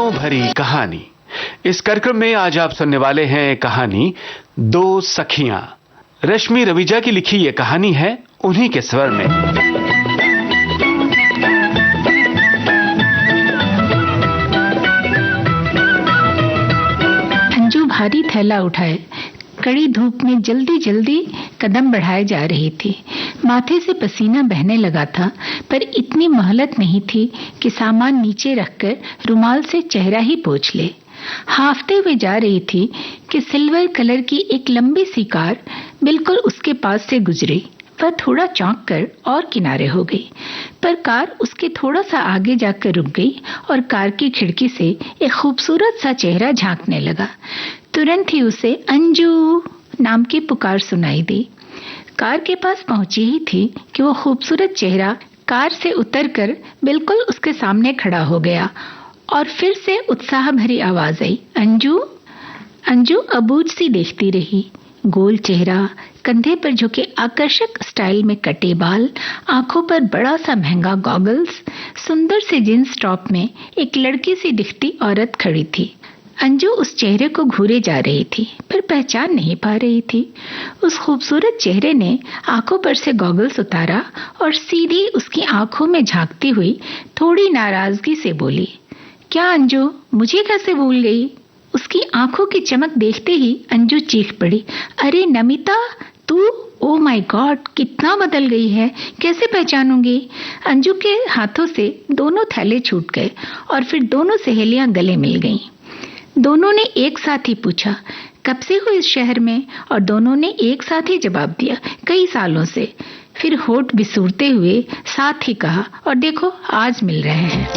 खंजों भरी कहानी। इस कार्यक्रम में आज आप सुनने वाले हैं कहानी दो सखियां। रश्मि रवीजा की लिखी ये कहानी है उन्हीं के स्वर में। अंजू भारी थैला उठाए कड़ी धूप में जल्दी जल्दी कदम बढ़ाए जा रही थी। माथे से पसीना बहने लगा था, पर इतनी मोहलत नहीं थी कि सामान नीचे रखकर रुमाल से चेहरा ही पोंछ ले। हांफते हुए जा रही थी कि सिल्वर कलर की एक लंबी सी कार बिल्कुल उसके पास से गुजरी। वह थोड़ा चौंक कर और किनारे हो गई, पर कार उसके थोड़ा सा आगे जाकर रुक गई और कार की खिड़की से एक खूबसूरत सा चेहरा झांकने लगा। तुरंत ही उसे अंजू नाम की पुकार सुनाई दी। कार के पास पहुंची ही थी कि वो खूबसूरत चेहरा कार से उतरकर बिल्कुल उसके सामने खड़ा हो गया और फिर से उत्साह भरी आवाज आई, अंजू। अंजू अबूझ सी देखती रही। गोल चेहरा, कंधे पर झुके आकर्षक स्टाइल में कटे बाल, आंखों पर बड़ा सा महंगा गॉगल्स, सुंदर से जींस टॉप में एक लड़की सी दिखती औरत खड़ी थी। अंजू उस चेहरे को घूरे जा रही थी, पर पहचान नहीं पा रही थी। उस खूबसूरत चेहरे ने आंखों पर से गॉगल्स उतारा और सीधी उसकी आंखों में झांकती हुई थोड़ी नाराजगी से बोली, क्या अंजू, मुझे कैसे भूल गई? उसकी आंखों की चमक देखते ही अंजू चीख पड़ी, अरे नमिता, तू! ओ माय गॉड, कितना बदल गई है, कैसे पहचानूंगी? अंजू के हाथों से दोनों थैले छूट गए और फिर दोनों सहेलियां गले मिल गईं। दोनों ने एक साथ ही पूछा, कब से हो इस शहर में? और दोनों ने एक साथ ही जवाब दिया, कई सालों से। फिर होठ बिसूरते हुए साथ ही कहा, और देखो आज मिल रहे हैं।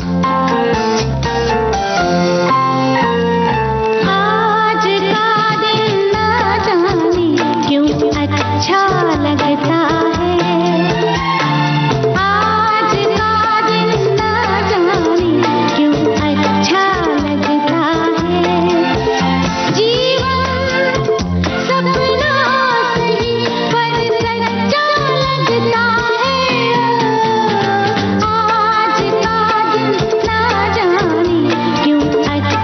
आज का दिन ना जाने क्यों अच्छा लगता है। आज का दिन ना जाने क्यों अच्छा लगता है। जीवन सपना सही पर सच्चा लगता है। आज का दिन ना जाने क्यों अच्छा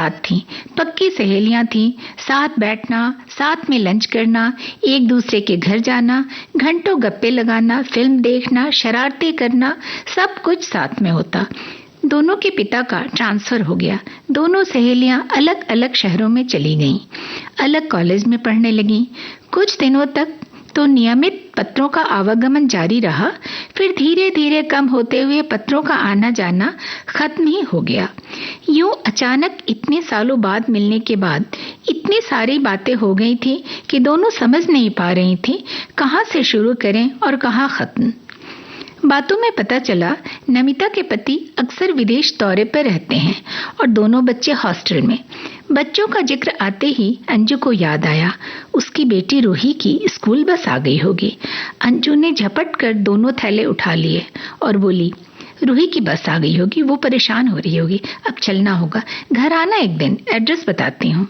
साथ थीं, पक्की सहेलियां थीं। साथ बैठना, साथ में लंच करना, एक दूसरे के घर जाना, घंटों गप्पे लगाना, फिल्म देखना, शरारतें करना, सब कुछ साथ में होता। दोनों के पिता का ट्रांसफर हो गया। दोनों सहेलियां अलग अलग शहरों में चली गईं, अलग कॉलेज में पढ़ने लगीं। कुछ दिनों तक तो नियमित पत्रों का आवागमन जारी रहा, फिर धीरे धीरे कम होते हुए पत्रों का आना जाना खत्म ही हो गया। यूं अचानक इतने सालों बाद मिलने के बाद इतनी सारी बातें हो गई थी कि दोनों समझ नहीं पा रही थी कहाँ से शुरू करें और कहाँ खत्म। बातों में पता चला नमिता के पति अक्सर विदेश दौरे पर रहते हैं और दोनों बच्चे हॉस्टल में। बच्चों का जिक्र आते ही अंजू को याद आया, उसकी बेटी रूही की स्कूल बस आ गई होगी। अंजू ने झपट कर दोनों थैले उठा लिए और बोली, रूही की बस आ गई होगी, वो परेशान हो रही होगी, अब चलना होगा। घर आना एक दिन, एड्रेस बताती हूँ।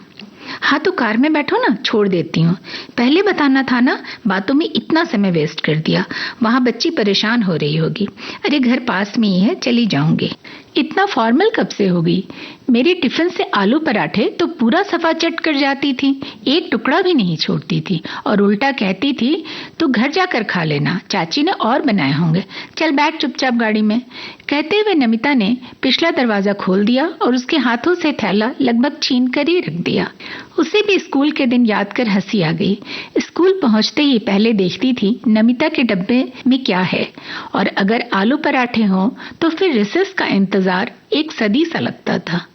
हाँ तो कार में बैठो ना, छोड़ देती हूँ। पहले बताना था ना, बातों में इतना समय वेस्ट कर दिया। वहाँ बच्ची परेशान हो रही होगी। अरे घर पास में ही है, चली जाऊंगी। इतना फॉर्मल कब से हो गई? मेरे टिफिन से आलू पराठे तो पूरा सफा चट कर जाती थी, एक टुकड़ा भी नहीं छोड़ती थी और उल्टा कहती थी तू घर जाकर खा लेना, चाची ने और बनाए होंगे, चल बैठ चुपचाप गाड़ी में। कहते हुए नमिता ने पिछला दरवाजा खोल दिया और उसके हाथों से थैला लगभग छीन कर ही रख दिया। उसे भी स्कूल के दिन याद कर हंसी आ गई। स्कूल पहुंचते ही पहले देखती थी नमिता के डब्बे में क्या है, और अगर आलू पराठे हों तो फिर रिसेस का इंतजार एक सदी सा लगता था।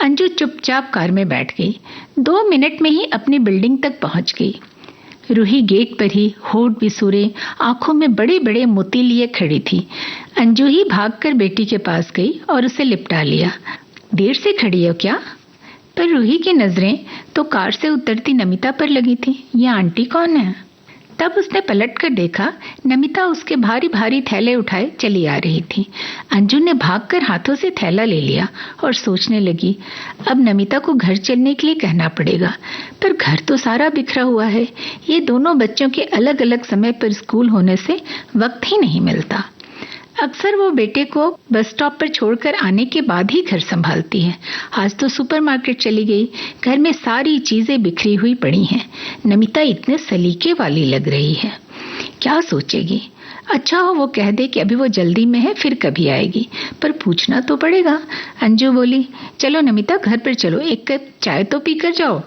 अंजू चुपचाप कार में बैठ गई। 2 मिनट में ही अपनी बिल्डिंग तक पहुंच गई। रूही गेट पर ही होठ बिसूरे, आंखों में बड़े बड़े मोती लिए खड़ी थी। अंजू ही भागकर बेटी के पास गई और उसे लिपटा लिया। देर से खड़ी हो क्या? पर रूही की नजरें तो कार से उतरती नमिता पर लगी थी। ये आंटी कौन है? तब उसने पलटकर देखा, नमिता उसके भारी भारी थैले उठाए चली आ रही थी। अंजू ने भागकर हाथों से थैला ले लिया और सोचने लगी, अब नमिता को घर चलने के लिए कहना पड़ेगा, पर घर तो सारा बिखरा हुआ है। ये दोनों बच्चों के अलग अलग समय पर स्कूल होने से वक्त ही नहीं मिलता। अक्सर वो बेटे को बस स्टॉप पर छोड़कर आने के बाद ही घर संभालती है। आज तो सुपरमार्केट चली गई, घर में सारी चीजें बिखरी हुई पड़ी हैं। नमिता इतने सलीके वाली लग रही है, क्या सोचेगी? अच्छा हो वो कह दे कि अभी वो जल्दी में है, फिर कभी आएगी, पर पूछना तो पड़ेगा। अंजू बोली, चलो नमिता घर पर चलो, एक कप चाय तो पी कर जाओ।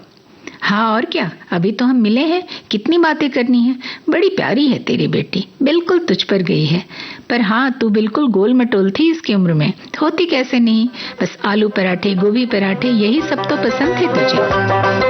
हाँ और क्या, अभी तो हम मिले हैं, कितनी बातें करनी है। बड़ी प्यारी है तेरी बेटी, बिल्कुल तुझ पर गई है। पर हाँ, तू बिल्कुल गोल मटोल थी इसकी उम्र में, होती कैसे नहीं। बस आलू पराठे, गोभी पराठे, यही सब तो पसंद थे तुझे।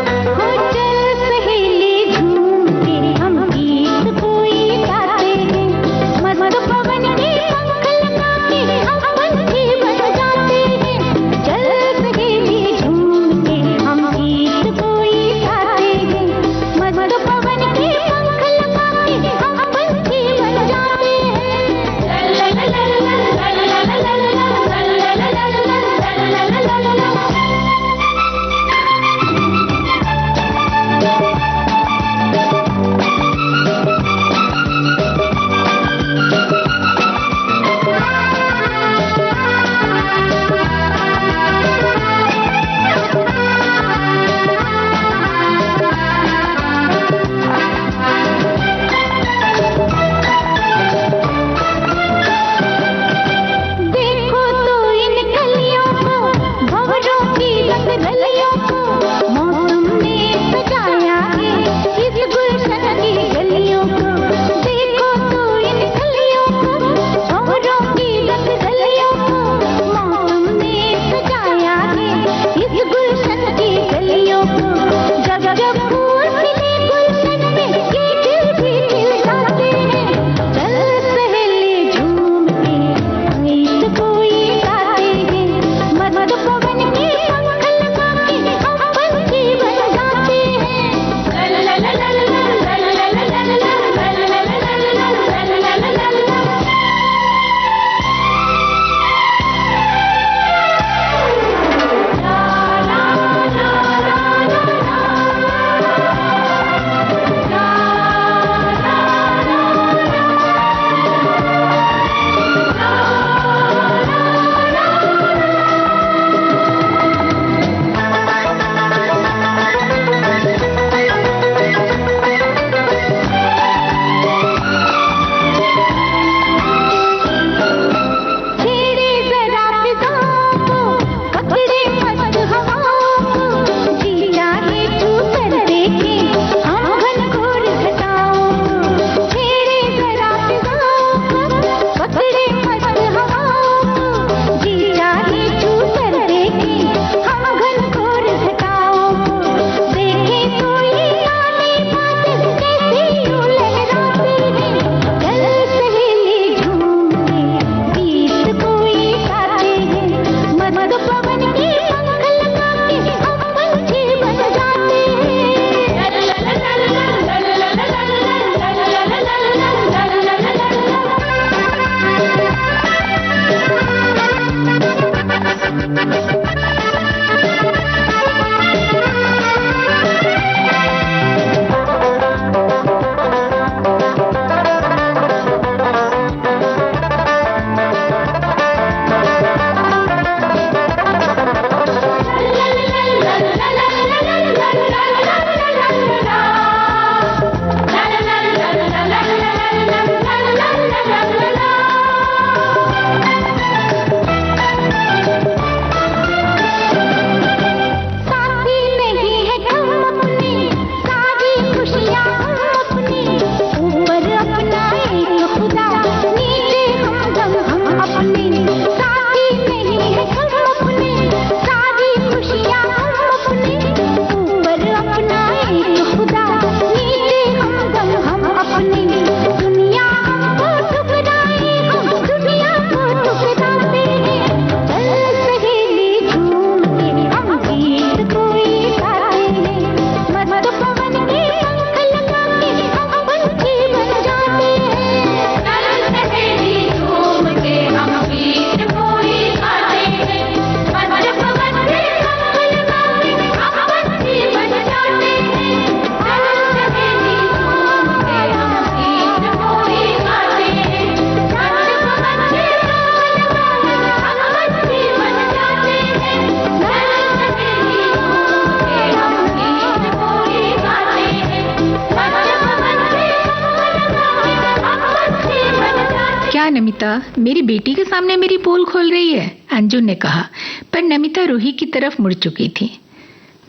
नमिता, मेरी बेटी के सामने मेरी पोल खोल रही है, अंजू ने कहा। पर नमिता रूही की तरफ मुड़ चुकी थी।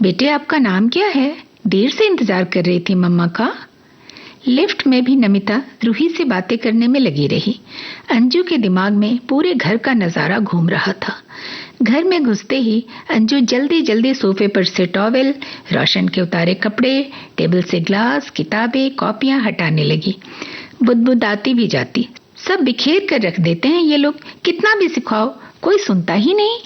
बेटे, आपका नाम क्या है? देर से इंतजार कर रही थी मम्मा का। लिफ्ट में भी नमिता रूही से बातें करने में लगी रही। अंजू के दिमाग में पूरे घर का नजारा घूम रहा था। घर में घुसते ही अंजू जल्दी जल्दी सोफे पर से टॉवेल, रोशन के उतारे कपड़े, टेबल से ग्लास, किताबें, कॉपियां हटाने लगी। बुदबुदाती भी जाती। सब बिखेर कर रख देते हैं ये लोग, कितना भी सिखाओ कोई सुनता ही नहीं।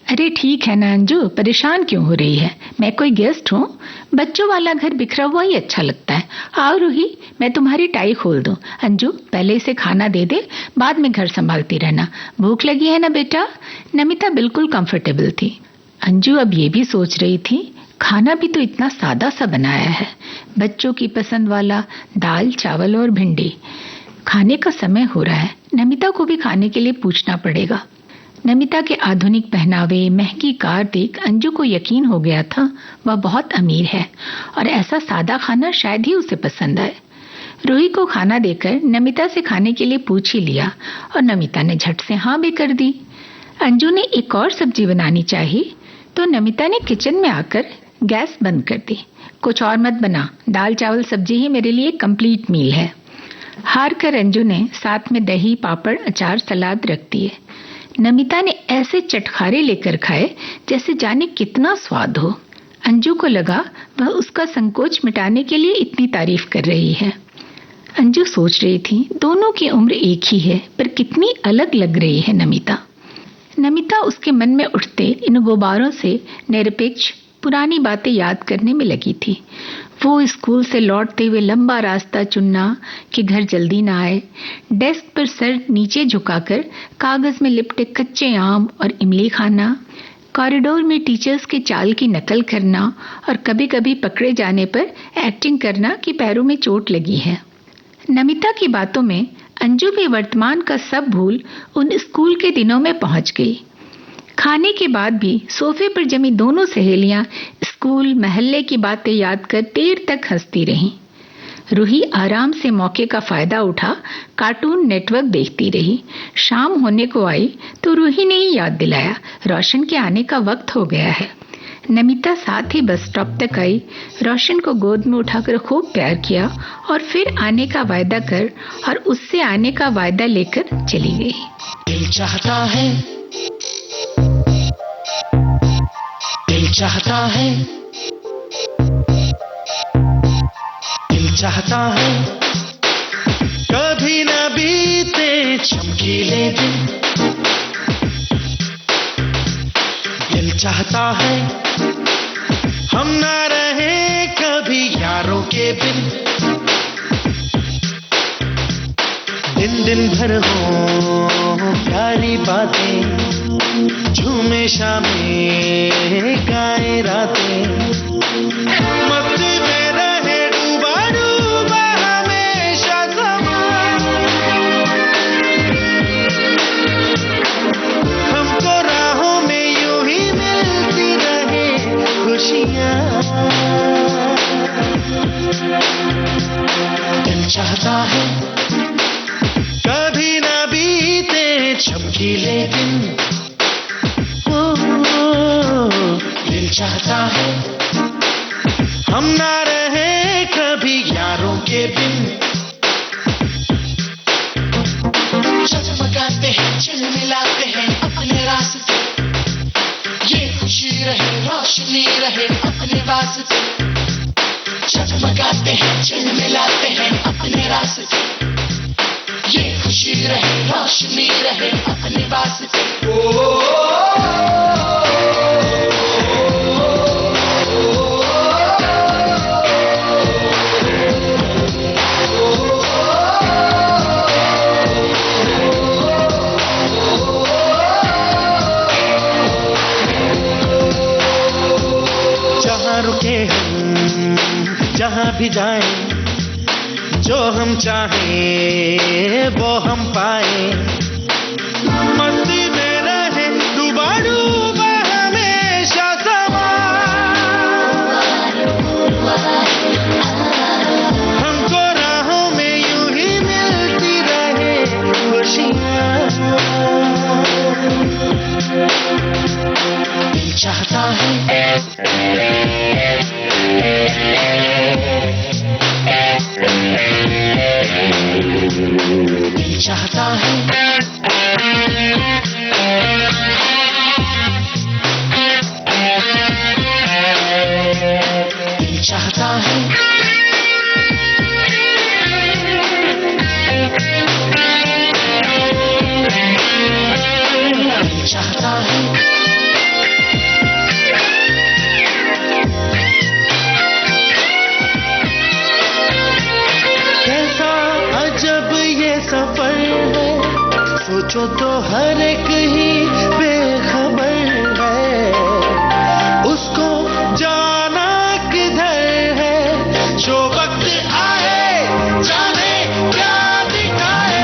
अरे ठीक है ना अंजू, परेशान क्यों हो रही है? मैं कोई गेस्ट हूँ? बच्चों वाला घर बिखरा हुआ ही अच्छा लगता है। आओ रूही, मैं तुम्हारी टाई खोल दूं। अंजू, पहले इसे खाना दे दे, बाद में घर संभालती रहना। भूख लगी है ना बेटा? नमिता बिल्कुल कंफर्टेबल थी। अंजू अब ये भी सोच रही थी, खाना भी तो इतना सादा सा बनाया है, बच्चों की पसंद वाला दाल, चावल और भिंडी। खाने का समय हो रहा है, नमिता को भी खाने के लिए पूछना पड़ेगा। नमिता के आधुनिक पहनावे, महंगी कार देख अंजू को यकीन हो गया था वह बहुत अमीर है और ऐसा सादा खाना शायद ही उसे पसंद आए। रूही को खाना देकर नमिता से खाने के लिए पूछ ही लिया और नमिता ने झट से हाँ भी कर दी। अंजू ने एक और सब्जी बनानी चाहिए तो नमिता ने किचन में आकर गैस बंद कर दी। कुछ और मत बना, दाल चावल सब्जी ही मेरे लिए कंप्लीट मील है। हार कर अंजू ने साथ में दही, पापड़, अचार, सलाद रख दिए। नमिता ने ऐसे चटखारे लेकर खाए जैसे जाने कितना स्वाद हो। अंजू को लगा वह उसका संकोच मिटाने के लिए इतनी तारीफ कर रही है। अंजू सोच रही थी, दोनों की उम्र एक ही है पर कितनी अलग लग रही है नमिता। नमिता उसके मन में उठते इन गुब्बारों से निरपेक्ष पुरानी बातें याद करने में लगी थी। वो स्कूल से लौटते हुए लंबा रास्ता चुनना कि घर जल्दी ना आए, डेस्क पर सर नीचे झुकाकर कागज में लिपटे कच्चे आम और इमली खाना, कॉरिडोर में टीचर्स के चाल की नकल करना और कभी कभी पकड़े जाने पर एक्टिंग करना कि पैरों में चोट लगी है। नमिता की बातों में अंजू भी वर्तमान का सब भूल उन स्कूल के दिनों में पहुंच गई। खाने के बाद भी सोफे पर जमी दोनों सहेलियां स्कूल, महल्ले की बातें याद कर देर तक हंसती रहीं। रूही आराम से मौके का फायदा उठा कार्टून नेटवर्क देखती रही। शाम होने को आई तो रूही ने ही याद दिलाया, रोशन के आने का वक्त हो गया है। नमिता साथ ही बस स्टॉप तक आई, रोशन को गोद में उठाकर खूब प्यार किया और फिर आने का वायदा कर और उससे आने का वायदा लेकर चली गई। दिल चाहता है, दिल चाहता है, दिल चाहता है कभी न बीते चमकीले दिन। दिल चाहता है हम ना रहे कभी यारों के बिन। दिन दिन भर हो प्यारी बातें, झूमे शामें गाए रातें, मस्ती में रहे डूबा डूबा हमेशा समा। हमको राहों में यूं ही मिलती रहे खुशियाँ। दिल चाहता है कभी ना बीते चमकीले दिन। दिल चाहता है हम ना रहे कभी यारों के बिन। जगमगाते हैं, झिलमिलाते हैं अपने रास्ते, ये खुशी रहे, रोशनी रहे अपने वास्ते। जगमगाते हैं, झिलमिलाते हैं अपने रास्ते, ये खुशी रहे, रोशनी रहे अपने वास्ते। जहाँ रुके हम, जहाँ भी जाएं, जो हम चाहें वो हम पाए। मस्ती में रहे डूबा डूबा हमेशा समा। हमको राहों में यूं ही मिलती रहे खुशियाँ। दिल चाहता है दिल चाहता है दिल चाहता है दिल चाहता है कैसा अजब ये सफर है सोचो तो हर एक ही बेखबर है उसको जाना किधर है जो वक्त आए जाने क्या दिखाए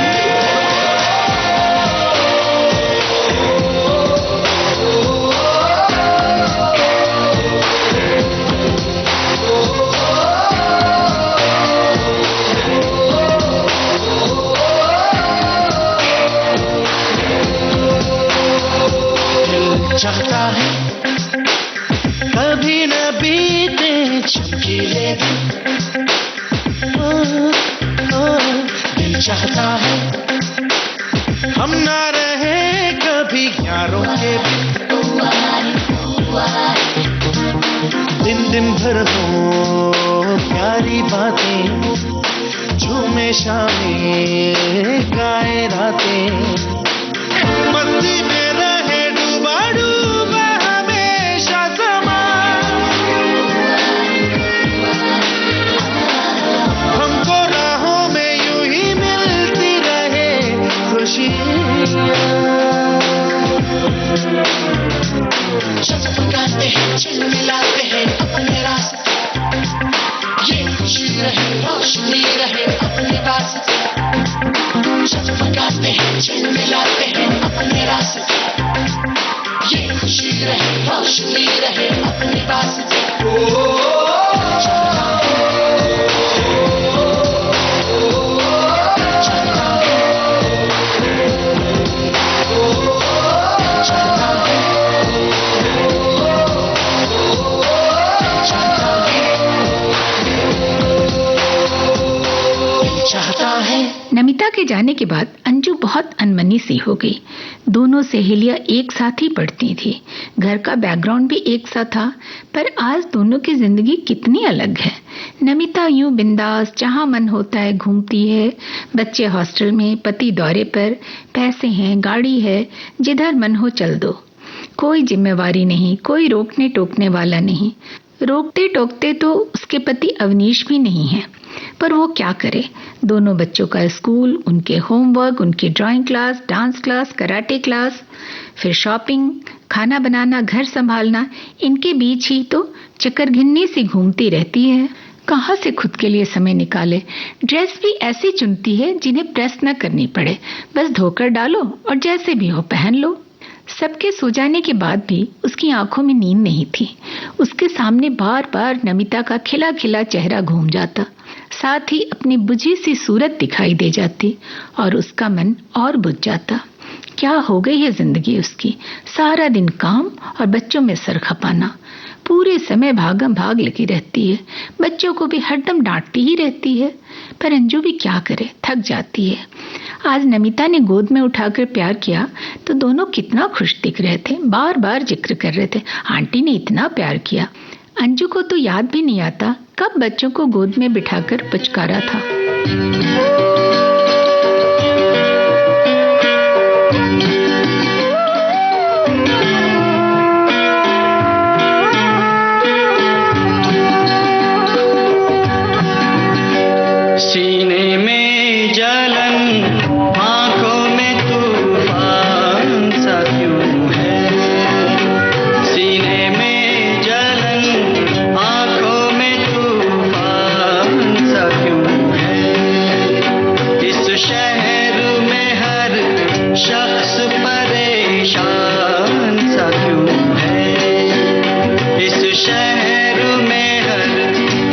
चाहता है कभी न बीते चमकीले दिन दिल चाहता है हम ना रहे कभी यारों के दिन दिन भर हो प्यारी बातें झूमे शामें गाए रातें मस्ती में रहे डूबा डूबा हमेशा समा हमको राहों में यूं ही मिलती रहे खुशियाँ शफकाते हैं चिलमिलाते हैं अपने रास्ते ये खुशी रहे रोशनी रहे अपने वास्ते शफकाते हैं चिलमिलाते हैं अपने रास्ते ये खुशी रहे रोशनी रहे अपने वास्ते चाहता है नमिता के जाने के बाद अंजू बहुत अनमनी सी हो गई। दोनों सहेलियां एक साथ ही पढ़ती थी, घर का बैकग्राउंड भी एक सा था, पर आज दोनों की जिंदगी कितनी अलग है। नमिता यूं बिंदास जहां मन होता है घूमती है, बच्चे हॉस्टल में, पति दौरे पर, पैसे हैं, गाड़ी है, जिधर मन हो चल दो, कोई जिम्मेवारी नहीं, कोई रोकने टोकने वाला नहीं। रोकते टोकते तो उसके पति अवनीश भी नहीं है, पर वो क्या करे। दोनों बच्चों का स्कूल, उनके होमवर्क, उनकी drawing class, dance class, karate class, फिर शॉपिंग, खाना बनाना, घर संभालना, इनके बीच ही तो चक्करघिन्नी सी घूमती रहती है। कहाँ से खुद के लिए समय निकाले। ड्रेस भी ऐसी चुनती है जिन्हें प्रेस न करनी पड़े, बस धोकर डालो और जैसे भी हो पहन लो। सबके सो जाने के बाद भी उसकी आंखों में नींद नहीं थी। उसके सामने बार बार नमिता का खिला खिला चेहरा घूम जाता, साथ ही अपनी बुझी सी सूरत दिखाई दे जाती और उसका मन और बुझ जाता। क्या हो गई है जिंदगी उसकी, सारा दिन काम और बच्चों में सर खपाना, पूरे समय भागम भाग लगी रहती है, बच्चों को भी हरदम डांटती ही रहती है, पर अंजू भी क्या करे, थक जाती है। आज नमिता ने गोद में उठाकर प्यार किया तो दोनों कितना खुश दिख रहे थे, बार बार जिक्र कर रहे थे, आंटी ने इतना प्यार किया। अंजू को तो याद भी नहीं आता कब बच्चों को गोद में बिठाकर पुचकारा था। सीने में जलन, आंखों में तूफान सा क्यों है। सीने में जलन, आंखों में तूफान सा क्यों है। इस शहर में हर शख्स परेशान सा क्यों है। इस शहर में हर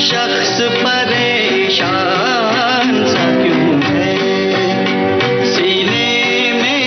शख्स परेशान सा क्यों है। सीने में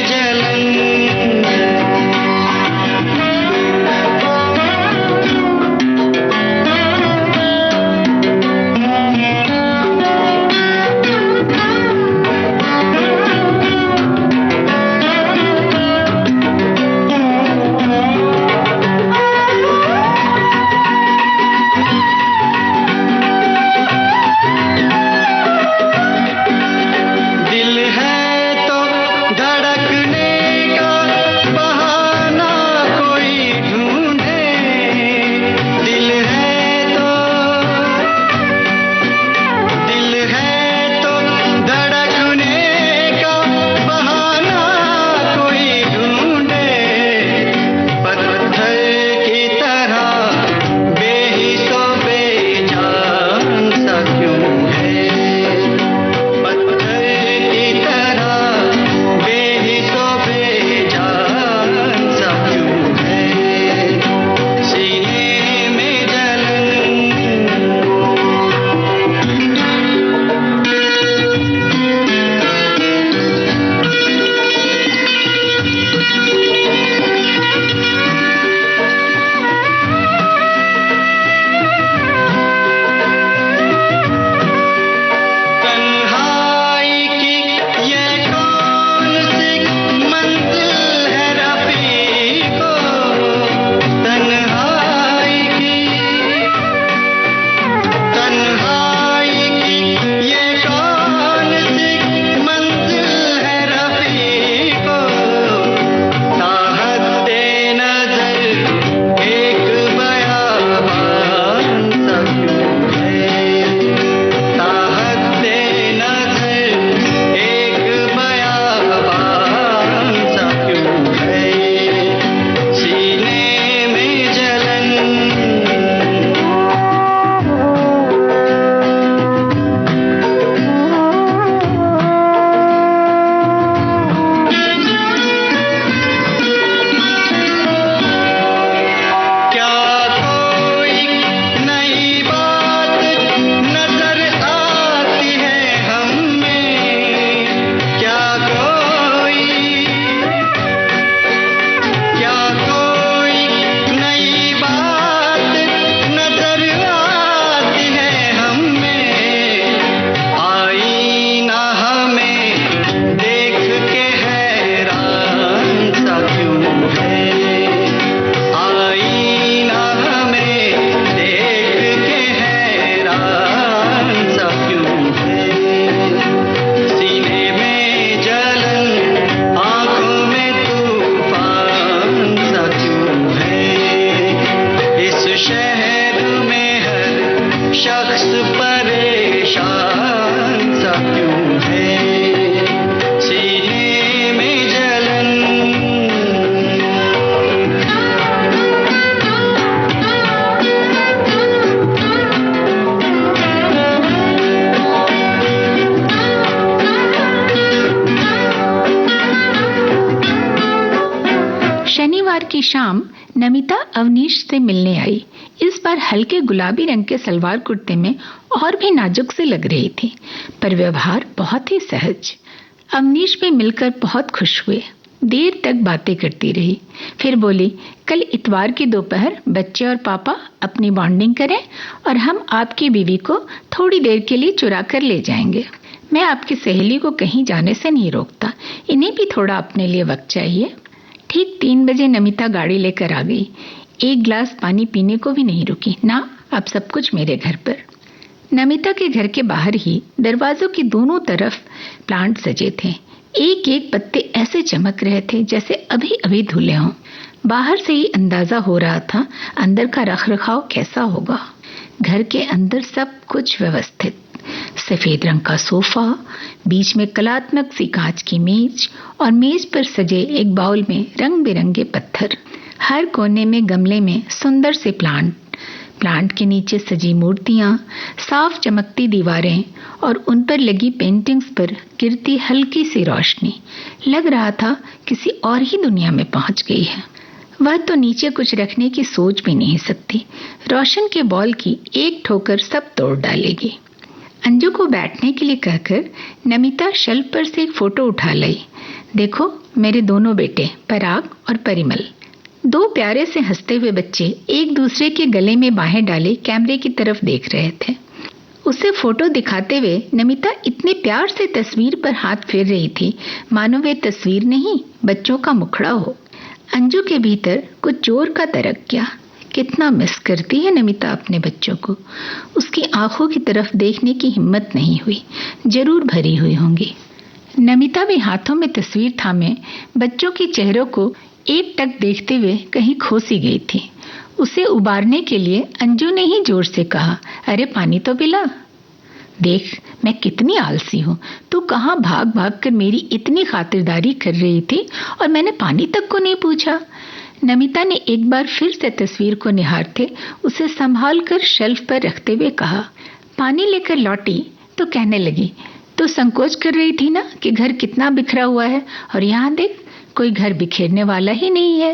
रविवार की शाम नमिता अवनीश से मिलने आई। इस बार हल्के गुलाबी रंग के सलवार कुर्ते में और भी नाजुक से लग रही थी, पर व्यवहार बहुत ही सहज। अवनीश भी मिलकर बहुत खुश हुए। देर तक बातें करती रही, फिर बोली, कल इतवार की दोपहर बच्चे और पापा अपनी बॉन्डिंग करें और हम आपकी बीवी को थोड़ी देर के लिए चुरा कर ले जाएंगे। मैं आपकी सहेली को कहीं जाने से नहीं रोकता, इन्हें भी थोड़ा अपने लिए वक्त चाहिए। ठीक 3 बजे नमिता गाड़ी लेकर आ गई। एक गिलास पानी पीने को भी नहीं रुकी। ना, अब सब कुछ मेरे घर पर। नमिता के घर के बाहर ही दरवाजों की दोनों तरफ प्लांट सजे थे। एक एक पत्ते ऐसे चमक रहे थे जैसे अभी अभी धुले हों। बाहर से ही अंदाजा हो रहा था अंदर का रखरखाव कैसा होगा। घर के अंदर सब कुछ व्यवस्थित, सफेद रंग का सोफा, बीच में कलात्मक सी कांच की मेज और मेज पर सजे एक बाउल में रंग बिरंगे पत्थर। हर कोने में गमले में सुंदर से प्लांट के नीचे सजी मूर्तियां, साफ चमकती दीवारें और उन पर लगी पेंटिंग्स पर गिरती हल्की सी रोशनी। लग रहा था किसी और ही दुनिया में पहुंच गई है। वह तो नीचे कुछ रखने की सोच भी नहीं सकती। रोशन के बॉल की एक ठोकर सब तोड़ डालेगी। अंजू को बैठने के लिए कहकर नमिता शेल्फ पर से एक फोटो उठा लाई। देखो, मेरे दोनों बेटे पराग और परिमल। 2 प्यारे से हंसते हुए बच्चे एक दूसरे के गले में बाहें डाले कैमरे की तरफ देख रहे थे। उसे फोटो दिखाते हुए नमिता इतने प्यार से तस्वीर पर हाथ फेर रही थी मानो वे तस्वीर नहीं, बच्चों का मुखड़ा हो। अंजू के भीतर कुछ जोर का तड़क गया। कितना मिस करती है नमिता अपने बच्चों को। उसकी आंखों की तरफ देखने की हिम्मत नहीं हुई, जरूर भरी हुई होंगी। नमिता भी हाथों में तस्वीर थामे बच्चों के चेहरों को एक टक देखते हुए कहीं खो सी गई थी। उसे उबारने के लिए अंजू ने ही जोर से कहा, अरे पानी तो पिला। देख, मैं कितनी आलसी हूँ। तू कहाँ भाग भाग कर मेरी इतनी खातिरदारी कर रही थी और मैंने पानी तक को नहीं पूछा। नमिता ने एक बार फिर से तस्वीर को निहारते उसे संभाल कर शेल्फ पर रखते हुए कहा। पानी लेकर लौटी तो कहने लगी, तो संकोच कर रही थी ना कि घर कितना बिखरा हुआ है, और यहाँ देख, कोई घर बिखेरने वाला ही नहीं है।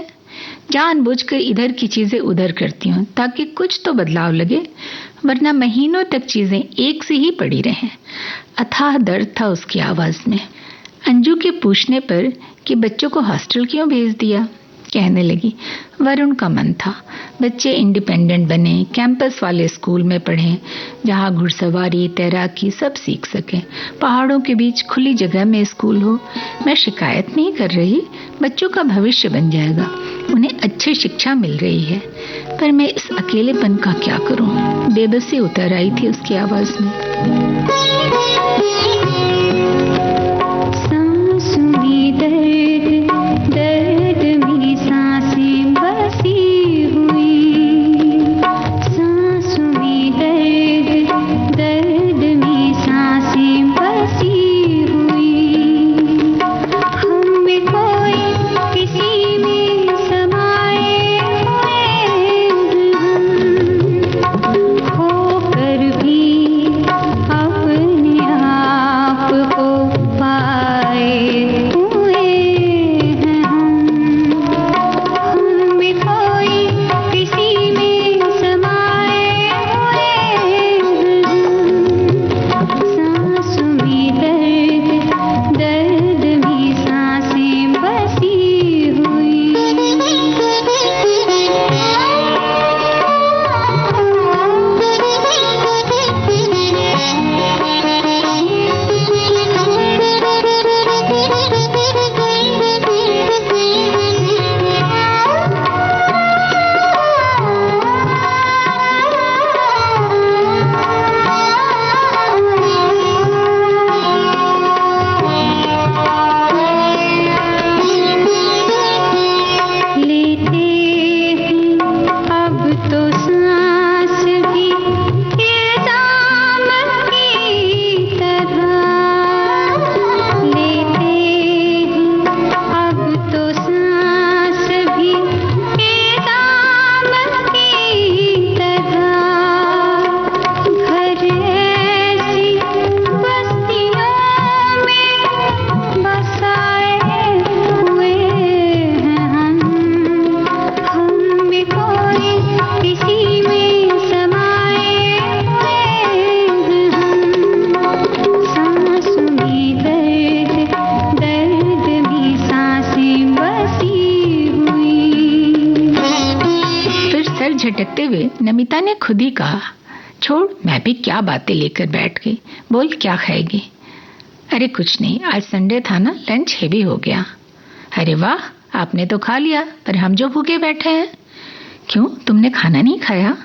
जानबूझकर इधर की चीजें उधर करती हूँ ताकि कुछ तो बदलाव लगे, वरना महीनों तक चीजें एक सी ही पड़ी रहें। अथाह दर्द था उसकी आवाज में। अंजू के पूछने पर कि बच्चों को हॉस्टल क्यों भेज दिया, कहने लगी, वरुण का मन था बच्चे इंडिपेंडेंट बने, कैंपस वाले स्कूल में पढ़ें जहाँ घुड़सवारी, तैराकी सब सीख सकें, पहाड़ों के बीच खुली जगह में स्कूल हो। मैं शिकायत नहीं कर रही, बच्चों का भविष्य बन जाएगा, उन्हें अच्छी शिक्षा मिल रही है, पर मैं इस अकेलेपन का क्या करूं। बेबसी उतर आई थी उसकी आवाज में। होकर भी अपने झटकते हुए नमिता ने खुद ही कहा, छोड़, मैं भी क्या बातें लेकर बैठ गई। बोल, क्या खाएगी? अरे कुछ नहीं, आज संडे था ना, लंच हेवी हो गया। अरे वाह, आपने तो खा लिया, पर हम जो भूखे बैठे हैं। क्यों, तुमने खाना नहीं खाया?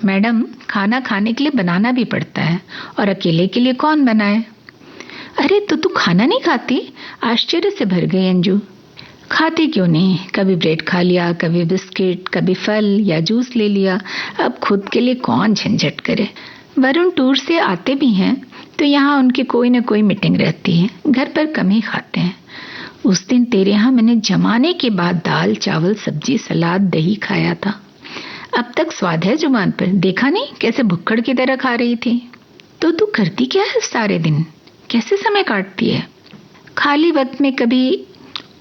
मैडम, खाना खाने के लिए बनाना भी पड़ता है, और अकेले के लिए कौन बनाए? अरे तो तू खाना नहीं खाती? आश्चर्य से भर गई अंजू। खाती क्यों नहीं, कभी ब्रेड खा लिया, कभी बिस्किट, कभी फल या जूस ले लिया। अब खुद के लिए कौन झंझट करे। वरुण टूर से आते भी हैं तो यहाँ उनकी कोई न कोई मीटिंग रहती है, घर पर कम ही खाते हैं। उस दिन तेरे यहाँ मैंने जमाने के बाद दाल चावल सब्जी सलाद दही खाया था। अब तक स्वाद है जुबान पर, देखा नहीं कैसे भुक्कड़ की तरह खा रही थी। तो तू करती क्या है सारे दिन, कैसे समय काटती है? खाली वक्त में कभी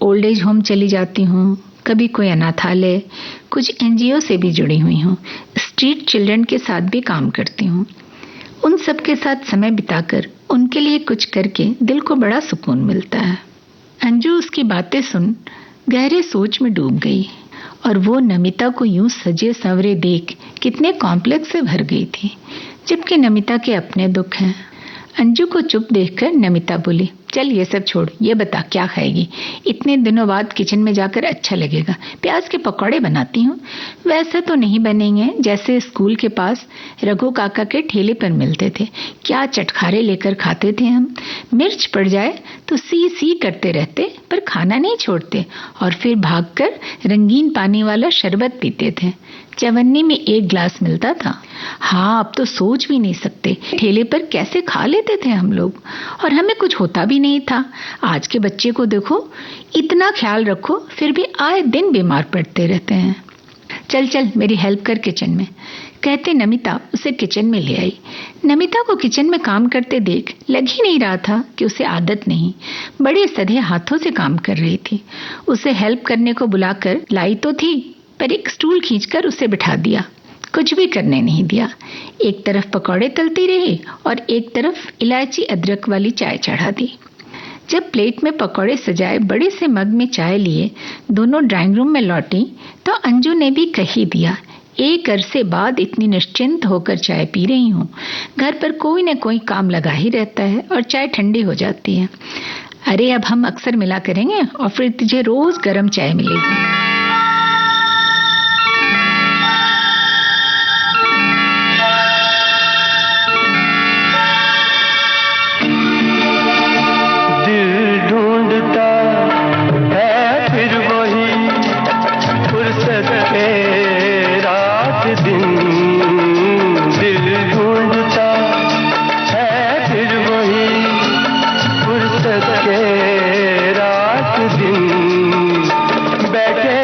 ओल्ड एज होम चली जाती हूँ, कभी कोई अनाथालय, कुछ एनजीओ से भी जुड़ी हुई हूँ, स्ट्रीट चिल्ड्रन के साथ भी काम करती हूँ। उन सब के साथ समय बिताकर उनके लिए कुछ करके दिल को बड़ा सुकून मिलता है। अंजू उसकी बातें सुन गहरे सोच में डूब गई, और वो नमिता को यूं सजे संवरे देख कितने कॉम्प्लेक्स से भर गई थी, जबकि नमिता के अपने दुख हैं। अंजू को चुप देखकर नमिता बोली, चल ये सब छोड़, ये बता क्या खाएगी? इतने दिनों बाद किचन में जाकर अच्छा लगेगा। प्याज के पकौड़े बनाती हूँ, वैसे तो नहीं बनेंगे जैसे स्कूल के पास रघु काका के ठेले पर मिलते थे। क्या चटखारे लेकर खाते थे हम, मिर्च पड़ जाए तो सी सी करते रहते, पर खाना नहीं छोड़ते, और फिर भागकर रंगीन पानी वाला शरबत पीते थे। चवन्नी में 1 गिलास मिलता था। हाँ, अब तो सोच भी नहीं सकते ठेले पर कैसे खा लेते थे हम लोग, और हमें कुछ होता भी नहीं था। आज के बच्चे को देखो, इतना ख्याल रखो फिर भी आए दिन बीमार पड़ते रहते हैं। चल चल मेरी हेल्प कर किचन में, कहते नमिता उसे किचन में ले आई। नमिता को किचन में काम करते देख लग ही नहीं रहा था कि उसे आदत नहीं, बड़े सधे हाथों से काम कर रही थी। उसे हेल्प करने को बुलाकर लाई तो थी, पर एक स्टूल खींचकर उसे बिठा दिया, कुछ भी करने नहीं दिया। एक तरफ पकौड़े तलती रही और एक तरफ इलायची अदरक वाली चाय चढ़ा दी। जब प्लेट में पकौड़े सजाए बड़े से मग में चाय लिए दोनों ड्राइंग रूम में लौटी, तो अंजू ने भी कही दिया, एक अरसे बाद इतनी निश्चिंत होकर चाय पी रही हूँ। घर पर कोई न कोई काम लगा ही रहता है और चाय ठंडी हो जाती है। अरे अब हम अक्सर मिला करेंगे और फिर तुझे रोज गर्म चाय मिलेगी। बैठे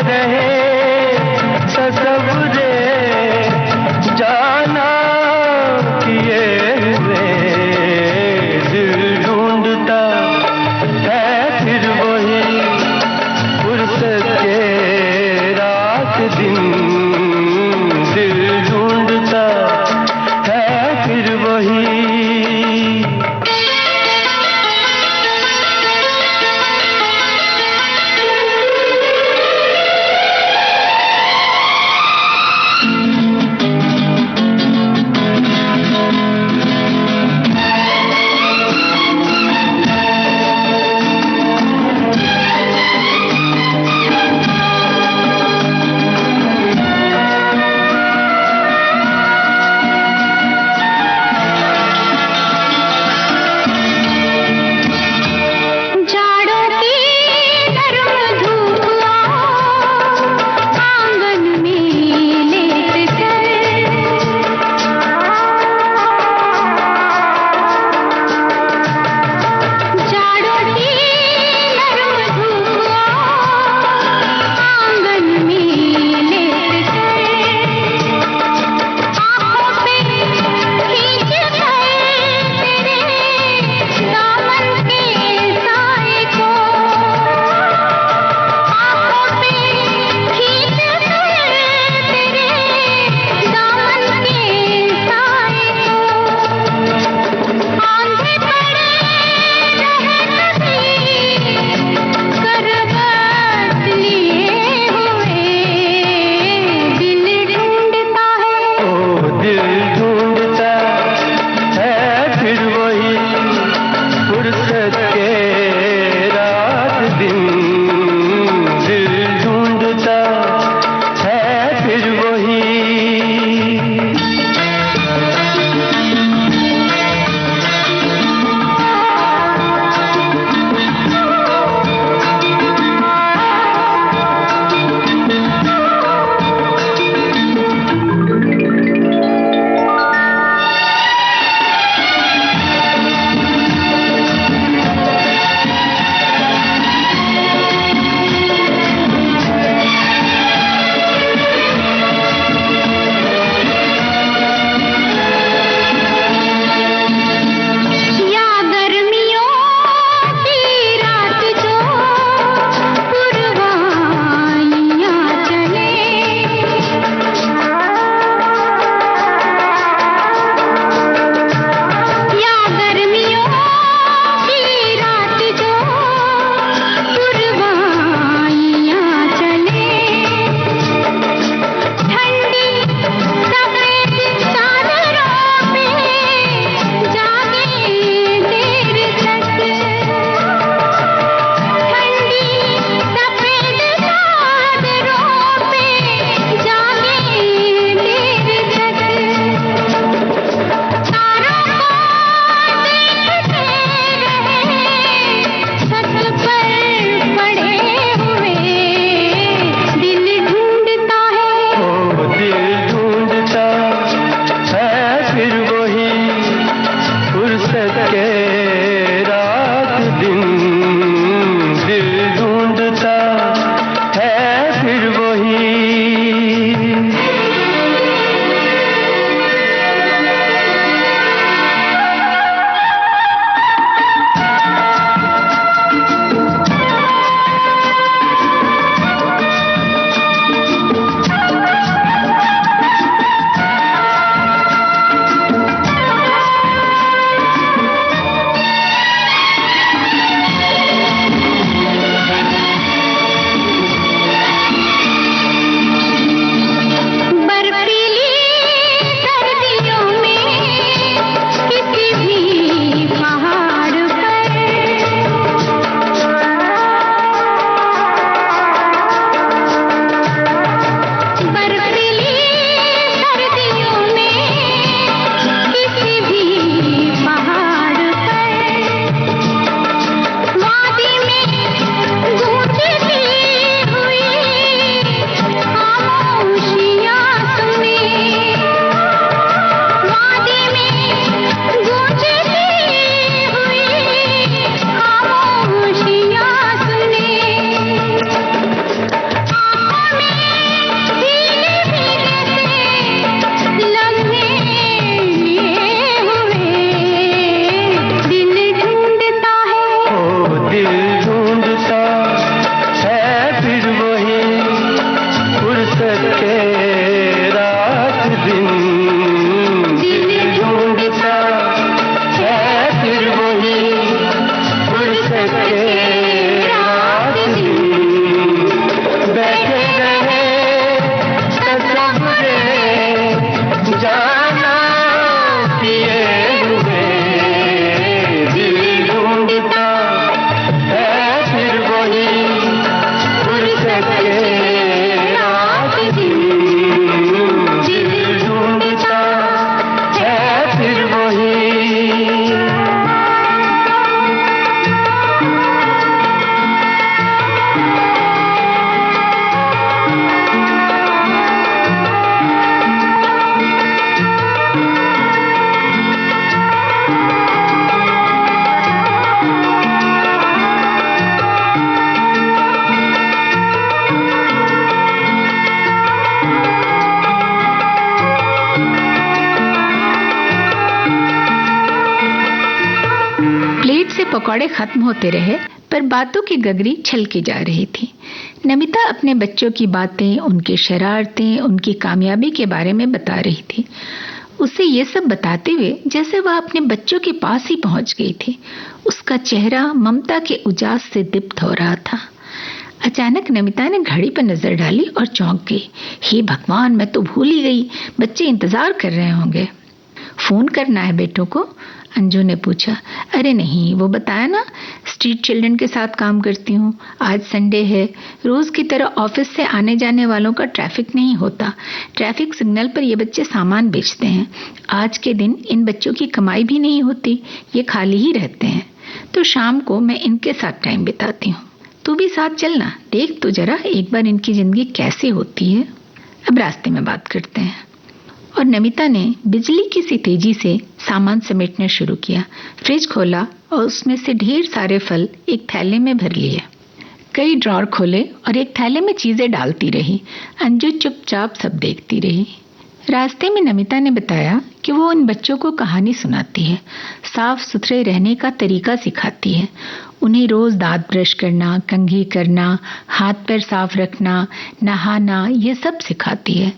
पकौड़े खत्म होते रहे पर बातों की गगरी छलकी जा रही थी। नमिता अपने बच्चों की बातें, उनकी शरारतें, उनकी कामयाबी के बारे में बता रही थी। उसे ये सब बताते हुए जैसे वह अपने बच्चों के पास ही पहुंच गई थी। उसका चेहरा ममता के उजास से दीप्त हो रहा था। अचानक नमिता ने घड़ी पर नजर डाली और चौंक गई। हे भगवान, मैं तो भूल ही गई, बच्चे इंतजार कर रहे होंगे। फोन करना है बेटों को? अंजू ने पूछा। अरे नहीं, वो बताया ना, स्ट्रीट चिल्ड्रन के साथ काम करती हूँ। आज संडे है, रोज की तरह ऑफिस से आने जाने वालों का ट्रैफिक नहीं होता। ट्रैफिक सिग्नल पर ये बच्चे सामान बेचते हैं। आज के दिन इन बच्चों की कमाई भी नहीं होती, ये खाली ही रहते हैं, तो शाम को मैं इनके साथ टाइम बिताती हूँ। तू भी साथ चलना, देख तो जरा एक बार इनकी जिंदगी कैसी होती है। अब रास्ते में बात करते हैं। और नमिता ने बिजली की सी तेजी से सामान समेटना शुरू किया। फ्रिज खोला और उसमें से ढेर सारे फल एक थैले में भर लिए। कई ड्रॉर खोले और एक थैले में चीजें डालती रही। अंजू चुपचाप सब देखती रही। रास्ते में नमिता ने बताया कि वो उन बच्चों को कहानी सुनाती है, साफ सुथरे रहने का तरीका सिखाती है। उन्हें रोज दांत ब्रश करना, कंघी करना, हाथ पैर साफ रखना, नहाना, ये सब सिखाती है।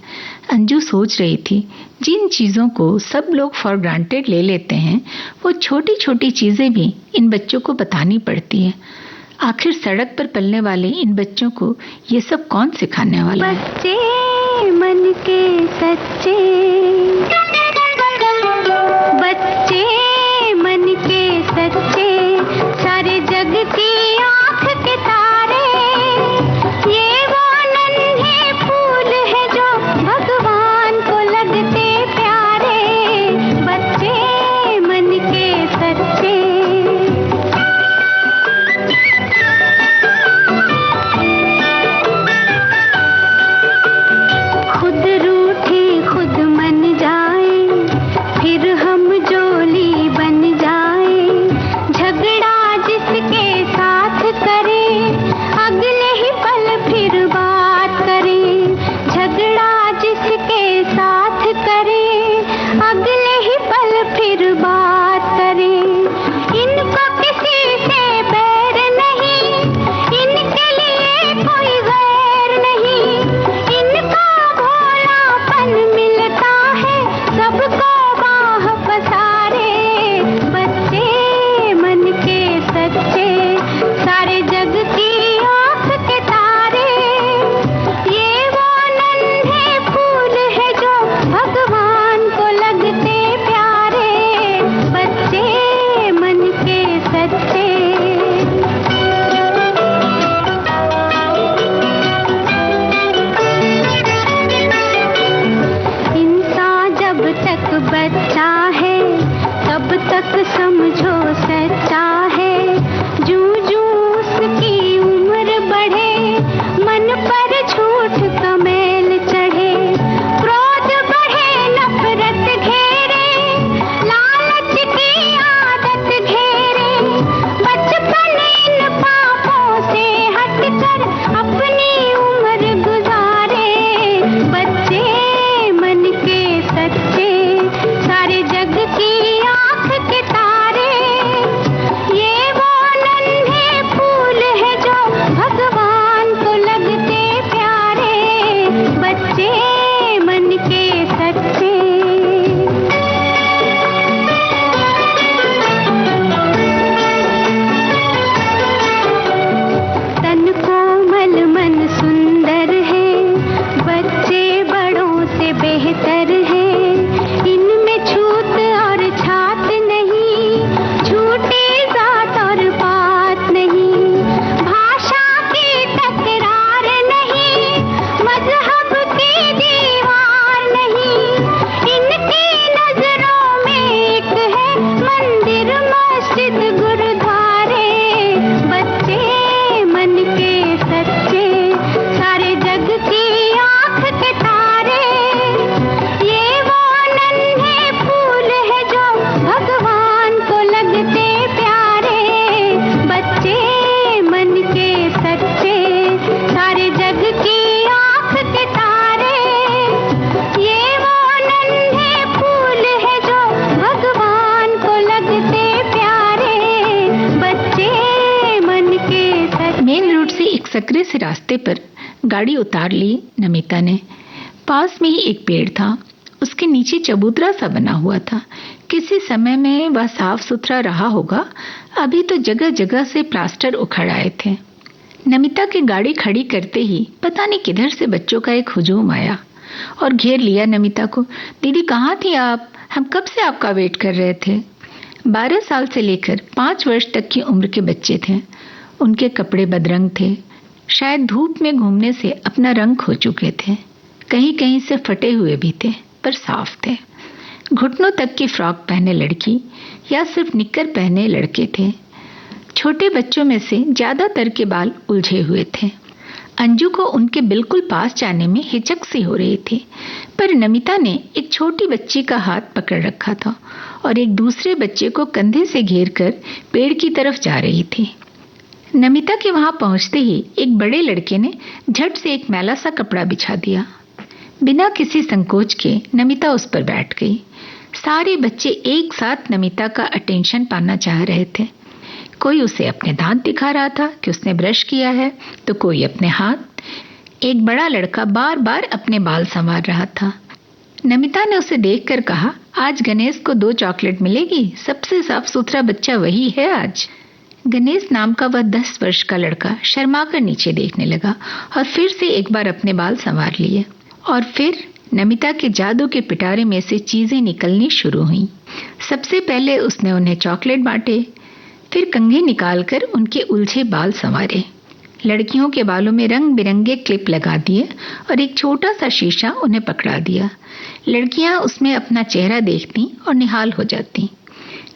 अंजू सोच रही थी, जिन चीजों को सब लोग फॉर ग्रांटेड ले लेते हैं, वो छोटी छोटी चीजें भी इन बच्चों को बतानी पड़ती है। आखिर सड़क पर पलने वाले इन बच्चों को ये सब कौन सिखाने वाला है? बच्चे मन के सच्चे, बच्चे मन के सच्चे, सारे जग की आँख के तारे, ये वो नन्हे फूल है जो भगवान को लगते प्यारे। बच्चे मन के सच्चे। खुद रूठे खुद मन जाए, सकरे से रास्ते पर गाड़ी उतार ली नमिता ने। पास में ही एक पेड़ था, उसके नीचे चबूतरा सा बना हुआ था। किसी समय में वह साफ सुथरा रहा होगा, अभी तो जगह जगह से प्लास्टर उखड़ आए थे। नमिता की गाड़ी खड़ी करते ही पता नहीं किधर से बच्चों का एक हुजूम आया और घेर लिया नमिता को। दीदी कहाँ थी आप? हम कब से आपका वेट कर रहे थे। 12 साल से लेकर 5 वर्ष तक की उम्र के बच्चे थे। उनके कपड़े बदरंग थे, शायद धूप में घूमने से अपना रंग खो चुके थे। कहीं कहीं से फटे हुए भी थे, पर साफ थे। घुटनों तक की फ्रॉक पहने लड़की या सिर्फ निक्कर पहने लड़के थे। छोटे बच्चों में से ज्यादातर के बाल उलझे हुए थे। अंजू को उनके बिल्कुल पास जाने में हिचक सी हो रही थी, पर नमिता ने एक छोटी बच्ची का हाथ पकड़ रखा था और एक दूसरे बच्चे को कंधे से घेरकर पेड़ की तरफ जा रही थी। नमिता के वहां पहुंचते ही एक बड़े लड़के ने झट से एक मैला सा कपड़ा बिछा दिया। बिना किसी संकोच के नमिता उस पर बैठ गई। सारे बच्चे एक साथ नमिता का अटेंशन पाना चाह रहे थे। कोई उसे अपने दांत दिखा रहा था कि उसने ब्रश किया है, तो कोई अपने हाथ। एक बड़ा लड़का बार बार अपने बाल संवार रहा था। नमिता ने उसे देखकर कहा, आज गणेश को 2 चॉकलेट मिलेगी, सबसे साफ सुथरा बच्चा वही है आज। गणेश नाम का वह 10 वर्ष का लड़का शर्मा कर नीचे देखने लगा और फिर से एक बार अपने बाल संवार लिए। और फिर नमिता के जादू के पिटारे में से चीजें निकलनी शुरू हुई। सबसे पहले उसने उन्हें चॉकलेट बांटे, फिर कंघे निकालकर उनके उलझे बाल संवारे। लड़कियों के बालों में रंग बिरंगे क्लिप लगा दिए और एक छोटा सा शीशा उन्हें पकड़ा दिया। लड़कियां उसमें अपना चेहरा देखती और निहाल हो जाती।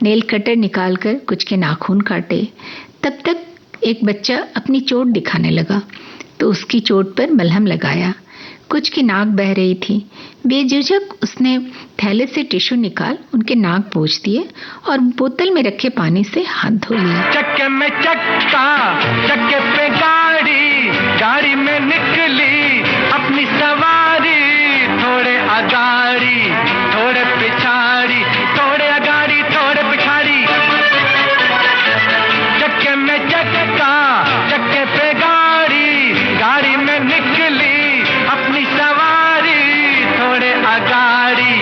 नेल कटर निकालकर कुछ के नाखून काटे। तब तक एक बच्चा अपनी चोट दिखाने लगा, तो उसकी चोट पर मलहम लगाया। कुछ की नाक बह रही थी। बेझिझक उसने थैले से टिश्यू निकाल उनके नाक पोंछ दिए और बोतल में रखे पानी से हाथ धो लिया। चक्के में चक्का, चक्के पे गाड़ी, गाड़ी में निकली अपनी सवारी। थोड़े आगाड़ी, थोड़े पिछाड़ी, थोड़े आगाड़ी, थोड़े पिछाड़ी। चक्के में चक्का, चक्के पे गाड़ी, गाड़ी में निकली अपनी सवारी। थोड़े आगाड़ी,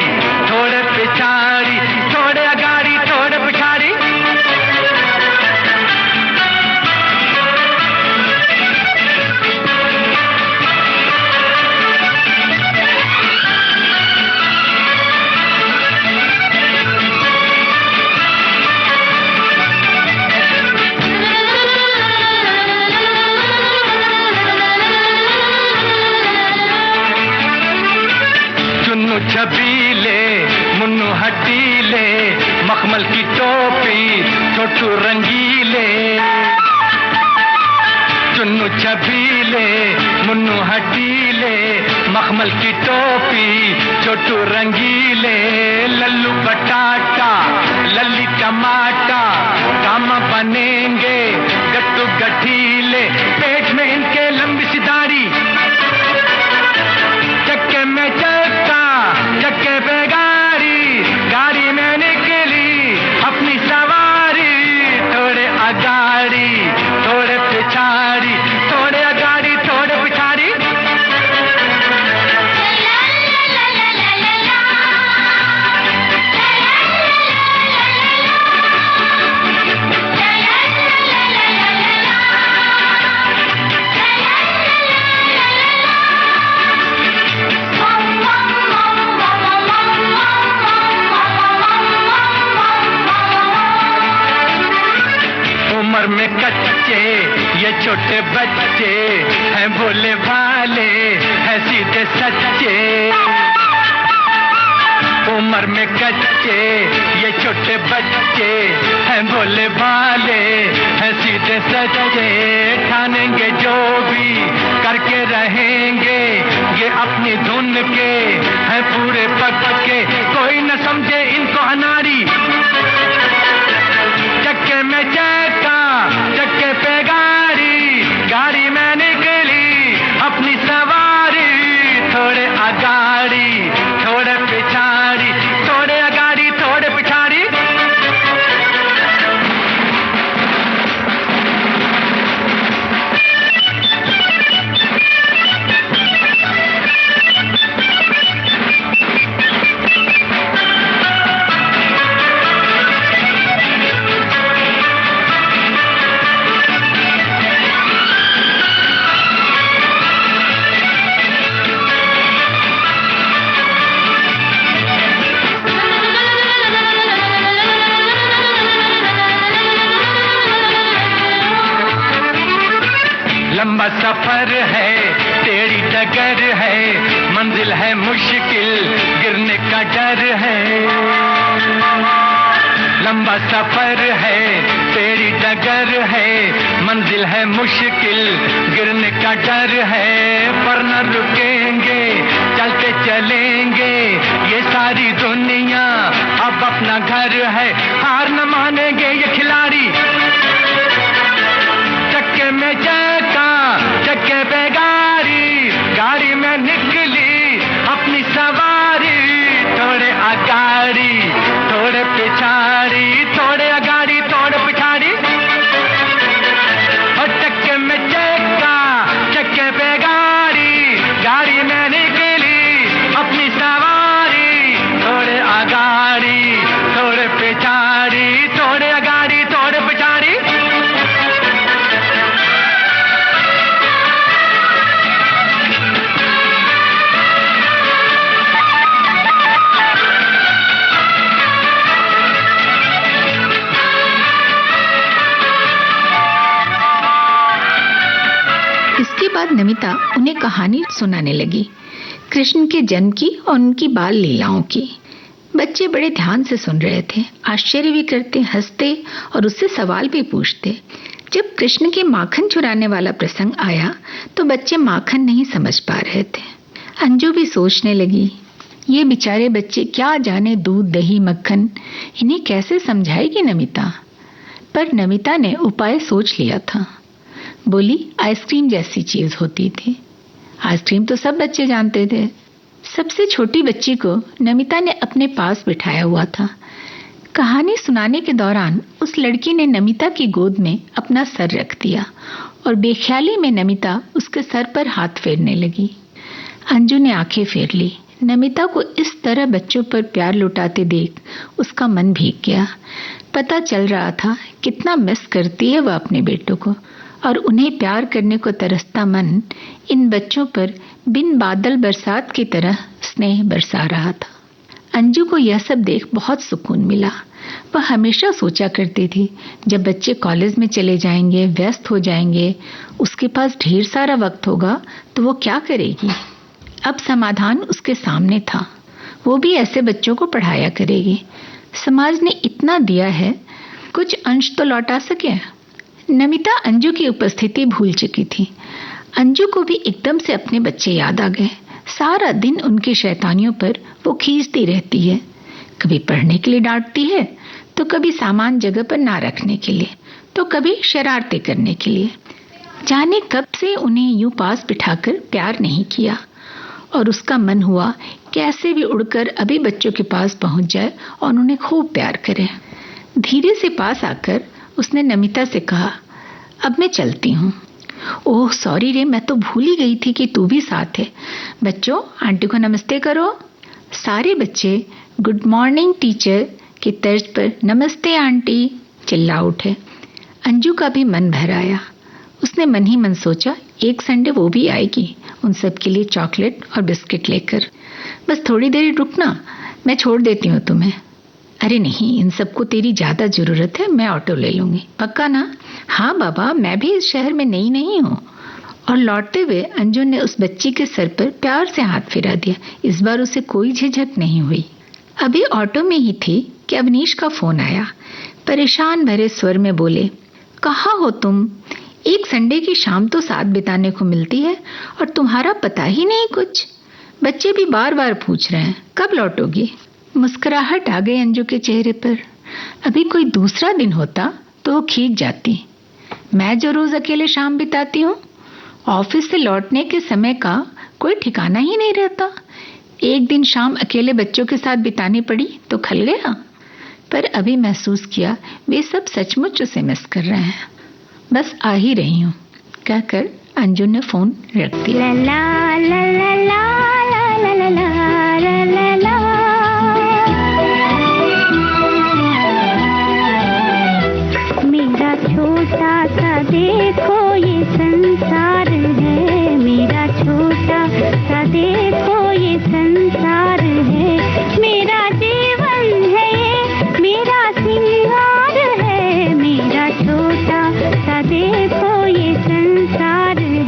थोड़े पिछाड़ी, थोड़े आगाड़ी, थोड़े पिछाड़ी। चुन्नू छबीले, मुन्नू हटीले, मखमल की टोपी, छोटू रंगीले। चुन्नू छबीले, मुन्नू हटीले, मखमल की टोपी, छोटू रंगीले। लल्लू बटाटा, लल्ली टमाटा, काम बनेंगे गट्टू गठीले। पेट में इनके लंबी सी दाढ़ी। चक्के में चक्का, चक्के पे गाड़ी, गाड़ी में निकली अपनी सवारी। थोड़े आगाड़ी, थोड़े पिछाड़ी, थोड़े आगाड़ी, थोड़े पिछाड़ी। उम्र में कच्चे ये छोटे बच्चे हैं, भोले भाले हैं, सीधे सच्चे। उम्र में कच्चे ये छोटे बच्चे हैं, भोले भाले हैं, सीधे सच्चे। ठानेंगे जो भी करके रहेंगे, ये अपनी धुन के हैं पूरे पक्के। कोई न समझे इनको अनाड़ी। चक्के में चक्का, चक्के पे गाड़ी, गाड़ी में निकली अपनी सवारी। थोड़े आगाड़ी, थोड़े पिछाड़ी, थोड़े आगाड़ी, थोड़े पिछाड़ी। लंबा सफर है, टेढ़ी डगर है, मंजिल है मुश्किल, गिरने का डर है। लंबा सफर है, टेढ़ी डगर है, मंजिल है मुश्किल, गिरने का डर है। पर न रुकेंगे, चलते चलेंगे, ये सारी दुनिया अब अपना घर है। हार न मानेंगे ये खिलाड़ी, चक्के में चक्का, चक्के पे गाड़ी, गाड़ी में निकली अपनी सवारी। थोड़े आगाड़ी, थोड़े पिछाड़ी, थोड़े आगाड़ी, थोड़े पिछाड़ी, और चक्के में चक्का, चक्के पे गाड़ी, गाड़ी में निकली अपनी सवारी। थोड़े आगाड़ी, थोड़े पिछाड़ी, थोड़े आगाड़ी, थोड़े पिछाड़ी। इसके बाद नमिता उन्हें कहानी सुनाने लगी, कृष्ण के जन्म की और उनकी बाल लीलाओं की। बच्चे बड़े ध्यान से सुन रहे थे, आश्चर्य भी करते, हंसते और उससे सवाल भी पूछते। जब कृष्ण के माखन चुराने वाला प्रसंग आया तो बच्चे माखन नहीं समझ पा रहे थे। अंजू भी सोचने लगी, ये बेचारे बच्चे क्या जाने दूध दही मक्खन, इन्हें कैसे समझाएगी नमिता। पर नमिता ने उपाय सोच लिया था। बोली, आइसक्रीम जैसी चीज होती थी। आइसक्रीम तो सब बच्चे जानते थे। सबसे छोटी बच्ची को नमिता ने अपने पास बिठाया हुआ था। कहानी सुनाने के दौरान उस लड़की ने नमिता की गोद में अपना सर रख दिया और बेख्याली में नमिता उसके सर पर हाथ फेरने लगी। अंजू ने आंखें फेर ली। नमिता को इस तरह बच्चों पर प्यार लुटाते देख उसका मन भीग गया। पता चल रहा था कितना मिस करती है वह अपने बेटों को, और उन्हें प्यार करने को तरसता मन इन बच्चों पर बिन बादल बरसात की तरह स्नेह बरसा रहा था। अंजू को यह सब देख बहुत सुकून मिला। वह हमेशा सोचा करती थी, जब बच्चे कॉलेज में चले जाएंगे, व्यस्त हो जाएंगे, उसके पास ढेर सारा वक्त होगा तो वो क्या करेगी। अब समाधान उसके सामने था, वो भी ऐसे बच्चों को पढ़ाया करेगी। समाज ने इतना दिया है, कुछ अंश तो लौटा सके। नमिता अंजू की उपस्थिति भूल चुकी थी। अंजू को भी एकदम से अपने बच्चे याद आ गए। सारा दिन उनकी शैतानियों पर वो खींचती रहती है। कभी पढ़ने के लिए डांटती है, तो कभी सामान जगह पर ना रखने के लिए, तो कभी शरारतें करने के लिए। जाने कब से उन्हें यूं पास बिठाकर प्यार नहीं किया, और उसका मन हुआ कैसे भी उड़कर अभी बच्चों के पास पहुंच जाए और उन्हें खूब प्यार करे। धीरे से पास आकर उसने नमिता से कहा, अब मैं चलती हूँ। ओह सॉरी रे, मैं तो भूल ही गई थी कि तू भी साथ है। बच्चों, आंटी को नमस्ते करो। सारे बच्चे गुड मॉर्निंग टीचर की तर्ज पर नमस्ते आंटी चिल्ला उठे। अंजू का भी मन भर आया। उसने मन ही मन सोचा, एक संडे वो भी आएगी उन सब के लिए चॉकलेट और बिस्किट लेकर। बस थोड़ी देर रुकना, मैं छोड़ देती हूँ तुम्हें। अरे नहीं, इन सबको तेरी ज्यादा जरूरत है, मैं ऑटो ले लूंगी। पक्का ना? हाँ बाबा, मैं भी इस शहर में नई नहीं हूँ। और लौटते हुए अंजू ने उस बच्ची के सर पर प्यार से हाथ फिरा दिया। इस बार उसे कोई झिझक नहीं हुई। अभी ऑटो में ही थी कि अवनीश का फोन आया। परेशान भरे स्वर में बोले, कहाँ हो तुम? एक संडे की शाम तो साथ बिताने को मिलती है और तुम्हारा पता ही नहीं कुछ। बच्चे भी बार बार पूछ रहे हैं, कब लौटोगी? मुस्कुराहट आ गई अंजू के चेहरे पर। अभी कोई दूसरा दिन होता तो वो खींच जाती। मैं जो रोज अकेले शाम बिताती हूँ, ऑफिस से लौटने के समय का कोई ठिकाना ही नहीं रहता। एक दिन शाम अकेले बच्चों के साथ बितानी पड़ी तो खल गया। पर अभी महसूस किया वे सब सचमुच उसे मिस कर रहे हैं। बस आ ही रही हूँ कहकर अंजू ने फोन रख दिया। ला ला ला ला ला ला ला ला ला। मेरा छोटा सा देखो ये संसार है, मेरा छोटा सा देखो ये संसार है। मेरा जीवन है ये, मेरा सिंगार है, मेरा छोटा सा देखो ये संसार है।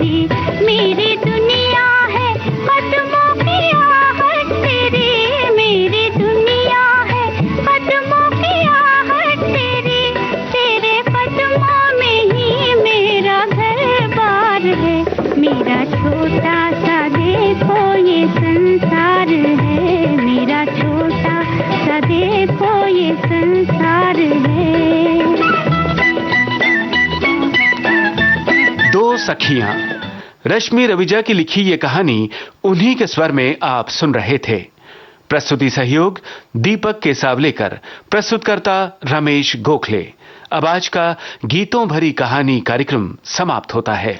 तेरी, मेरी दुनिया है कदमों की आहट तेरी, मेरी दुनिया है कदमों की आहट तेरी, तेरे कदमों में ही मेरा घर बार है, मेरा छोटा सा देखो ये संसार है, मेरा छोटा सा देखो ये संसार है। दो सखियां, रश्मि रविजा की लिखी ये कहानी उन्हीं के स्वर में आप सुन रहे थे। प्रस्तुति सहयोग दीपक केसावलेकर, प्रस्तुतकर्ता रमेश गोखले। अब आज का गीतों भरी कहानी कार्यक्रम समाप्त होता है।